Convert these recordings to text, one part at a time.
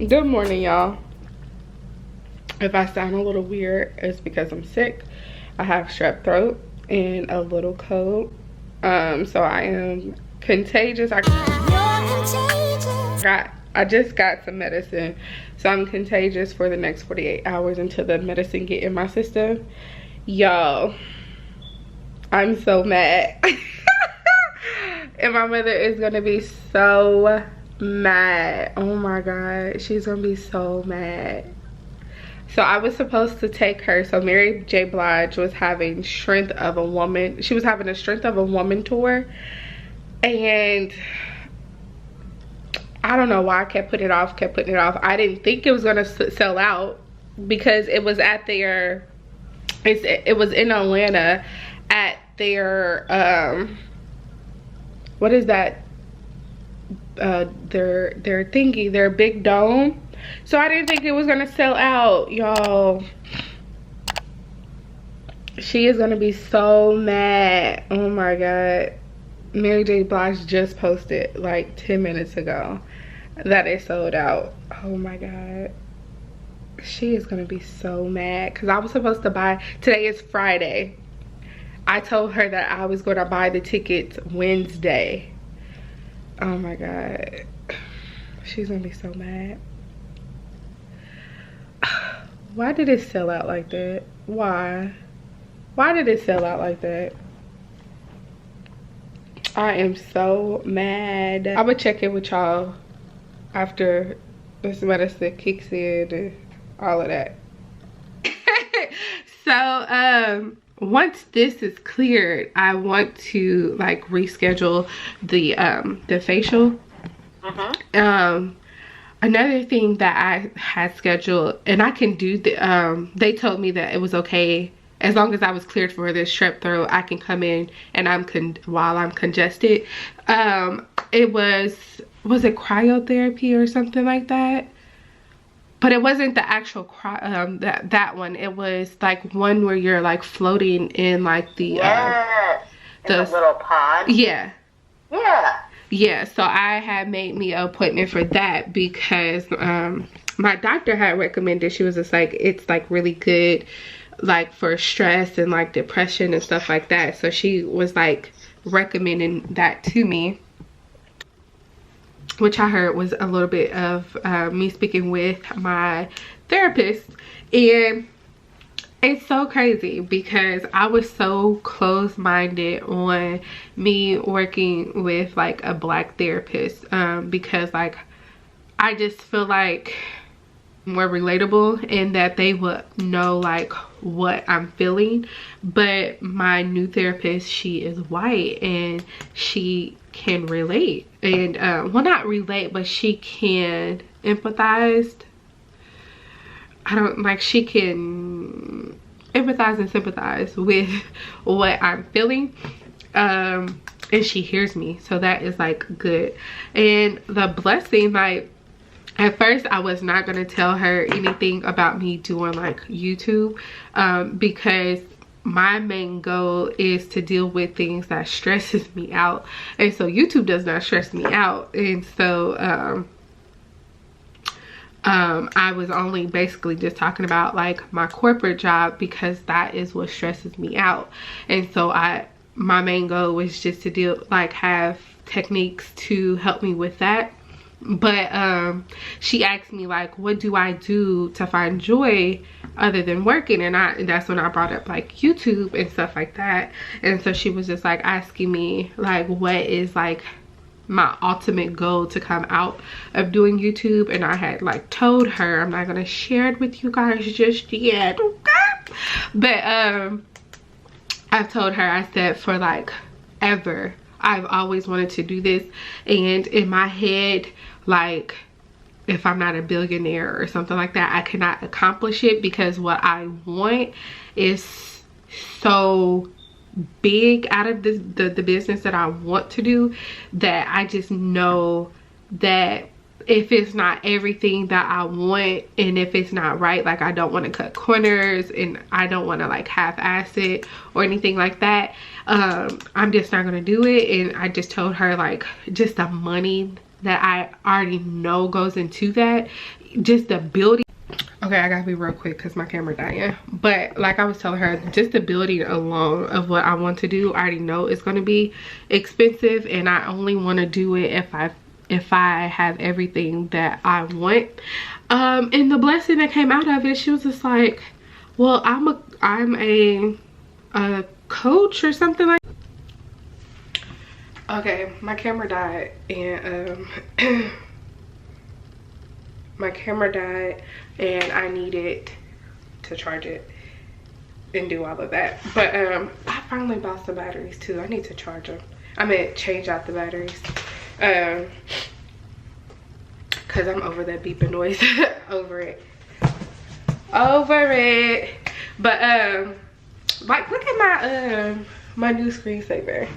Good morning, y'all. If I sound a little weird, it's because I'm sick. I have strep throat and a little cold. So I am contagious. I just got some medicine. So I'm contagious for the next 48 hours until the medicine get in my system. Y'all, I'm so mad. And my mother is gonna be so mad. Oh my god, she's gonna be so mad. So I was supposed to take her. So Mary J. Blige was having Strength of a Woman. She was having a Strength of a Woman tour, and I don't know why I kept putting it off. I didn't think it was gonna sell out because it was at their. It was in Atlanta at their what is that? Their thingy, their big dome. So I didn't think it was gonna sell out, y'all. She is gonna be so mad. Oh my god. Mary J. Blige just posted like 10 minutes ago that it sold out. Oh my god. She is gonna be so mad because I was supposed to buy, today is Friday. I told her that I was gonna buy the tickets Wednesday. Oh my god. She's gonna be so mad. Why did it sell out like that? Why did it sell out like that? I am so mad. I would check in with y'all after this medicine kicks in and all of that. So once this is cleared, I want to like reschedule the facial. Another thing that I had scheduled, and I can do the they told me that it was okay as long as I was cleared for this strep throat. I can come in and while I'm congested. It was it cryotherapy or something like that? But it wasn't the actual that one. It was like one where you're like floating in like the the little pond. Yeah. Yeah. Yeah, so I had made me an appointment for that because my doctor had recommended, she was just like, it's like really good like for stress and like depression and stuff like that. So she was like recommending that to me, which I heard was a little bit of me speaking with my therapist. And it's so crazy because I was so close-minded on me working with like a black therapist because like I just feel like more relatable and that they would know like what I'm feeling. But my new therapist, she is white and she can relate, and well, not relate, but she can empathize. She can empathize and sympathize with what I'm feeling, and she hears me, so that is like good. And the blessing, like at first I was not going to tell her anything about me doing like YouTube because my main goal is to deal with things that stresses me out, and so YouTube does not stress me out. And so I was only basically just talking about like my corporate job because that is what stresses me out. And so my main goal was just to have techniques to help me with that. But she asked me like, what do I do to find joy other than working? And that's when I brought up like YouTube and stuff like that. And so she was just like asking me like, what is like my ultimate goal to come out of doing YouTube. And I had like told her, I'm not gonna share it with you guys just yet, okay? But I've told her, I said for like ever I've always wanted to do this, and in my head, like if I'm not a billionaire or something like that, I cannot accomplish it because what I want is so big out of the business that I want to do, that I just know that if it's not everything that I want, and if it's not right, like I don't want to cut corners and I don't want to like half-ass it or anything like that, I'm just not gonna do it. And I just told her like just the money that I already know goes into that. Just the building. Okay, I gotta be real quick because my camera dying. But like I was telling her, just the building alone of what I want to do, I already know it's gonna be expensive, and I only want to do it if I have everything that I want. And the blessing that came out of it, she was just like, well, I'm a coach or something like. Okay, my camera died, and my camera died, and I needed to charge it and do all of that. But I finally bought some batteries too. I need to charge them. I mean, change out the batteries, because I'm over that beeping noise. over it. But like, look at my new screensaver.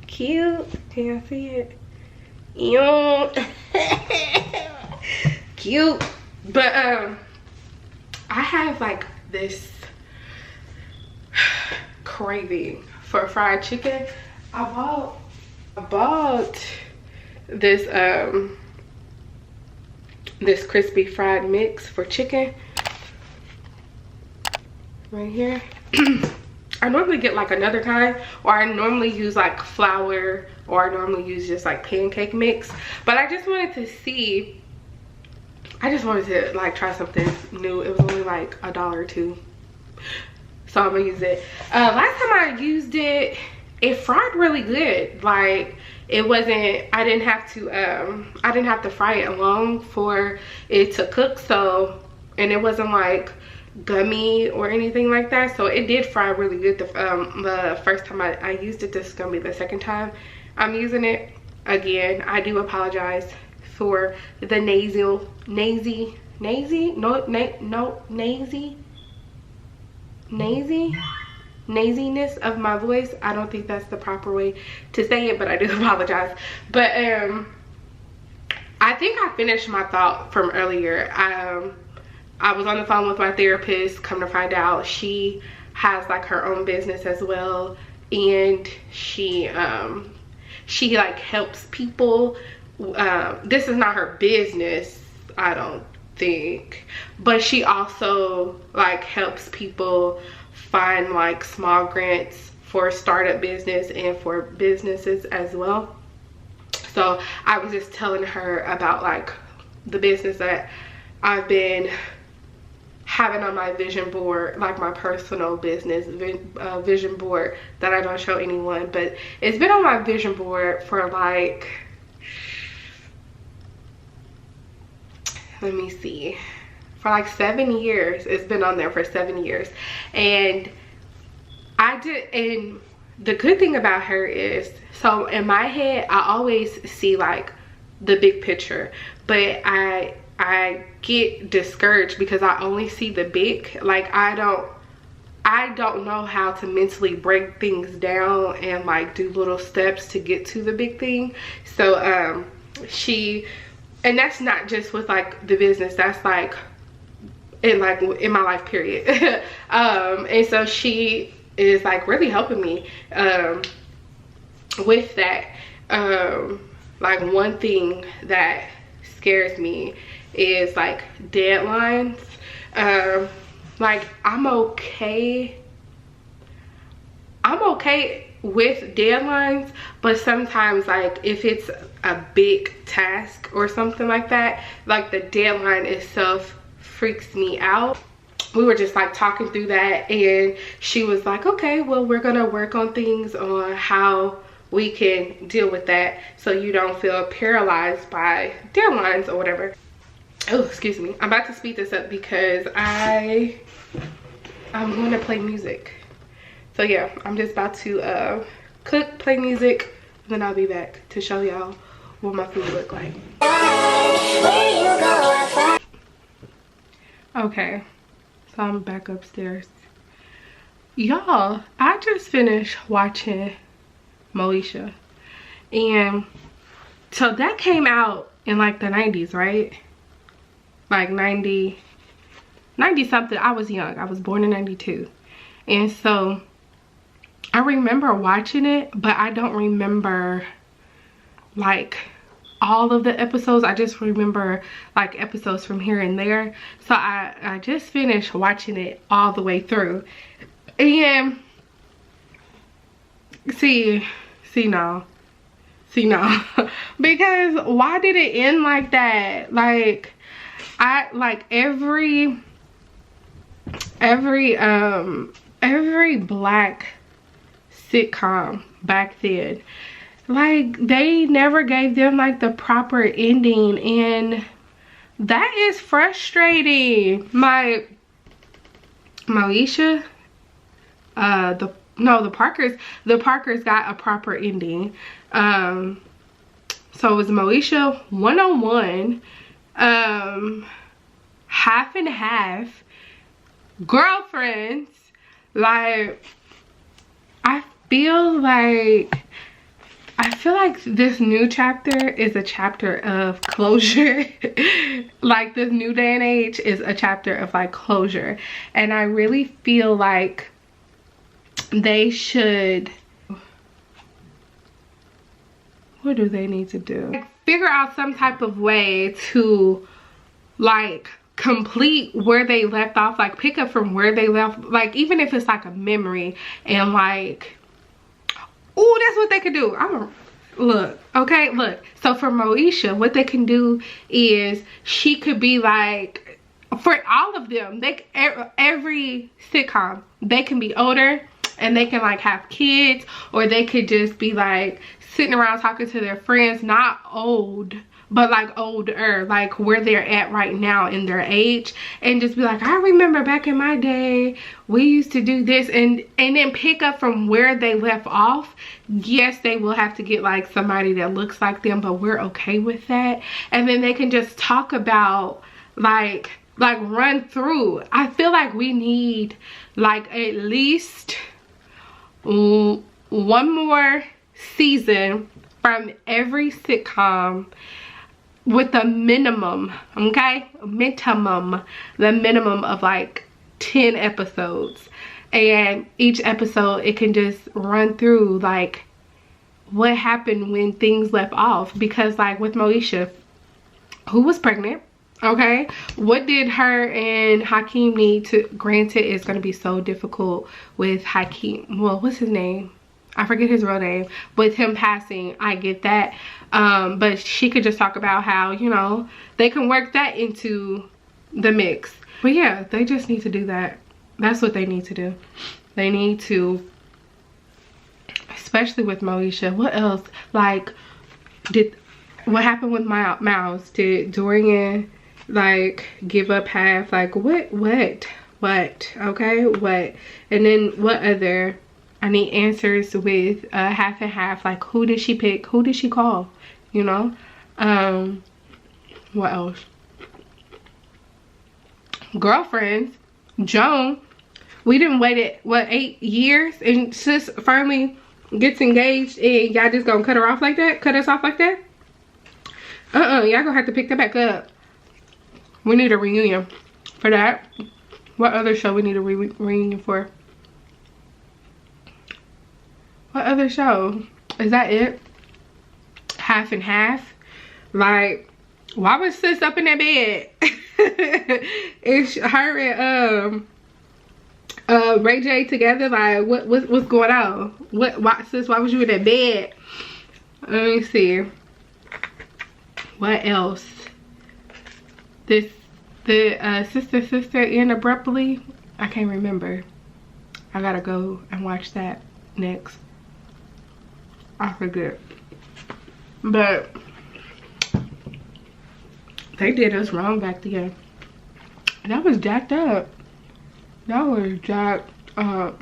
Cute. Can you see it? Cute. But I have like this craving for fried chicken. I bought this this crispy fried mix for chicken right here. I normally get like another kind, or I normally use like flour, or I normally use just like pancake mix. But I just wanted to see, I just wanted to like try something new. It was only like $1 or $2, so I'm gonna use it. Last time I used it, it fried really good. Like, it wasn't, I didn't have to fry it long for it to cook. So, and it wasn't like gummy or anything like that, so it did fry really good the first time I used it. This is gonna be the second time I'm using it. Again, I do apologize for the nasiness of my voice. I don't think that's the proper way to say it, but I do apologize. But I think I finished my thought from earlier. I was on the phone with my therapist. Come to find out, she has like her own business as well, and she like helps people. This is not her business, I don't think, but she also like helps people find like small grants for startup business and for businesses as well. So I was just telling her about like the business that I've been having on my vision board, like my personal business vision board that I don't show anyone, but it's been on my vision board for like, let me see, for like 7 years. It's been on there for 7 years. And and the good thing about her is, so in my head I always see like the big picture, but I get discouraged because I only see the big. Like, I don't know how to mentally break things down and like do little steps to get to the big thing. So and that's not just with like the business, that's like in my life period. And so she is like really helping me with that. Like, one thing that scares me is like deadlines. Like, I'm okay with deadlines, but sometimes like if it's a big task or something like that, like the deadline itself freaks me out. We were just like talking through that, and she was like, okay, well, we're gonna work on things on how we can deal with that so you don't feel paralyzed by deadlines or whatever. Oh, excuse me. I'm about to speed this up because I'm going to play music. So yeah, I'm just about to cook, play music, and then I'll be back to show y'all what my food look like. Okay, so I'm back upstairs. Y'all, I just finished watching Moesha, and so that came out in like the 90s, right? Like 90 something. I was young. I was born in 92, and so I remember watching it, but I don't remember like all of the episodes. I just remember like episodes from here and there. So I just finished watching it all the way through. And see no because why did it end like that? Like I like every black sitcom back then, like they never gave them like the proper ending, and that is frustrating. My Moesha, the Parkers got a proper ending. So it was Moesha 101, half and half, girlfriends. Like I feel like this new chapter is a chapter of closure. Like this new day and age is a chapter of like closure, and I really feel like they should, what do they need to do? Like, figure out some type of way to like complete where they left off, like pick up from where they left, like even if it's like a memory, and like, oh, that's what they could do. Look, so for Moesha, what they can do is she could be like, for all of them, every sitcom, they can be older and they can like have kids, or they could just be like sitting around talking to their friends, not old but like older, like where they're at right now in their age, and just be like, I remember back in my day we used to do this, and then pick up from where they left off. Yes, they will have to get like somebody that looks like them, but we're okay with that. And then they can just talk about like run through. I feel like we need like at least one more season from every sitcom, with the minimum, okay, the minimum of like 10 episodes, and each episode it can just run through like what happened when things left off. Because like with Moesha, who was pregnant, okay, what did her and Hakeem need to, granted it's going to be so difficult with Hakeem, well, what's his name, I forget his real name, with him passing, I get that. But she could just talk about how, you know, they can work that into the mix. But yeah, they just need to do that. That's what they need to do. They need to, especially with Moesha. What else? Like, what happened with Miles? Did Dorian like give up half? Like what? Okay, what? And then what other? I need answers with half and half. Like, who did she pick? Who did she call? You know? What else? Girlfriends. Joan. We didn't wait it, what, 8 years? And sis finally gets engaged, and y'all just gonna cut her off like that? Cut us off like that? Y'all gonna have to pick that back up. We need a reunion for that. What other show we need a reunion for? What other show? Is that it? Half and half? Like, why was sis up in that bed? It's her and Ray J together. Like, what's going on? Why, sis, why was you in that bed? Let me see. What else? The sister end abruptly. I can't remember. I gotta go and watch that next. I forget. But they did us wrong back then. That was jacked up. That was jacked up.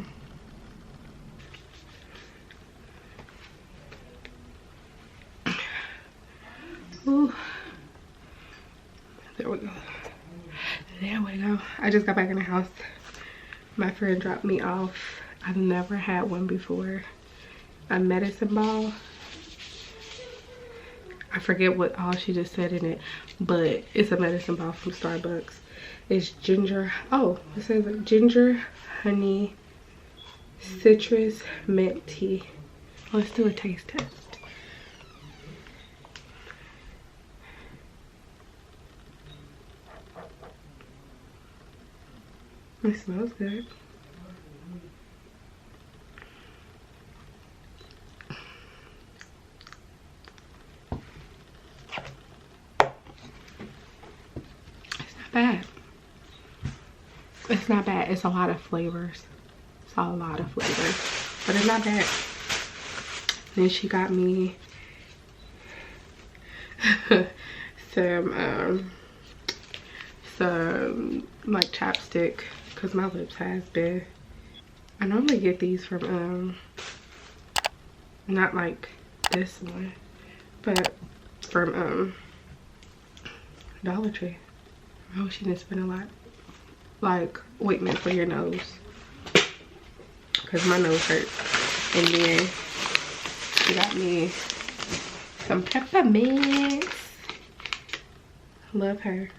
Ooh. There we go. There we go. I just got back in the house. My friend dropped me off. I've never had one before. A medicine ball. I forget what all she just said in it, but it's a medicine ball from Starbucks. It's ginger. Oh, it says like ginger, honey, citrus, mint tea. Let's do a taste test. It smells good. It's not bad. It's not bad. It's a lot of flavors. It's a lot of flavors, but it's not bad. Then she got me some like chapstick because my lips has been. I normally get these from not like this one, but from Dollar Tree. Oh, she didn't spend a lot. Like ointment for your nose because my nose hurts. And then she got me some peppermints. Love her.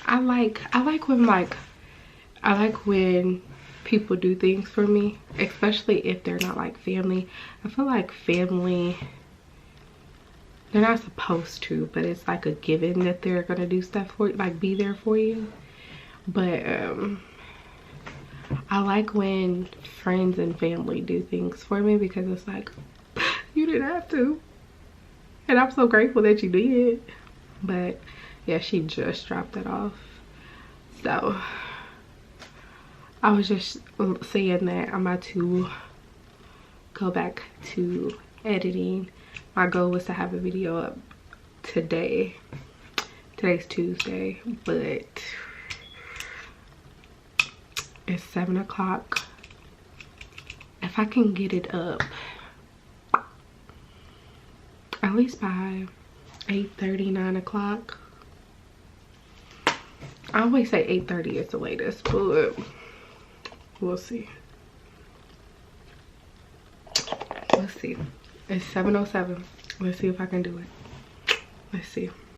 I like when people do things for me, especially if they're not like family. I feel like family, they're not supposed to, but it's like a given that they're gonna do stuff for you, like be there for you. But I like when friends and family do things for me because it's like, you didn't have to. And I'm so grateful that you did. But yeah, she just dropped it off. So I was just saying that I'm about to go back to editing. My goal was to have a video up today. Today's Tuesday, but it's 7 o'clock. If I can get it up at least by 8:30, 9 o'clock. I always say 8:30 is the latest, but we'll see. Let's see. It's 7:07. Let's see if I can do it. Let's see.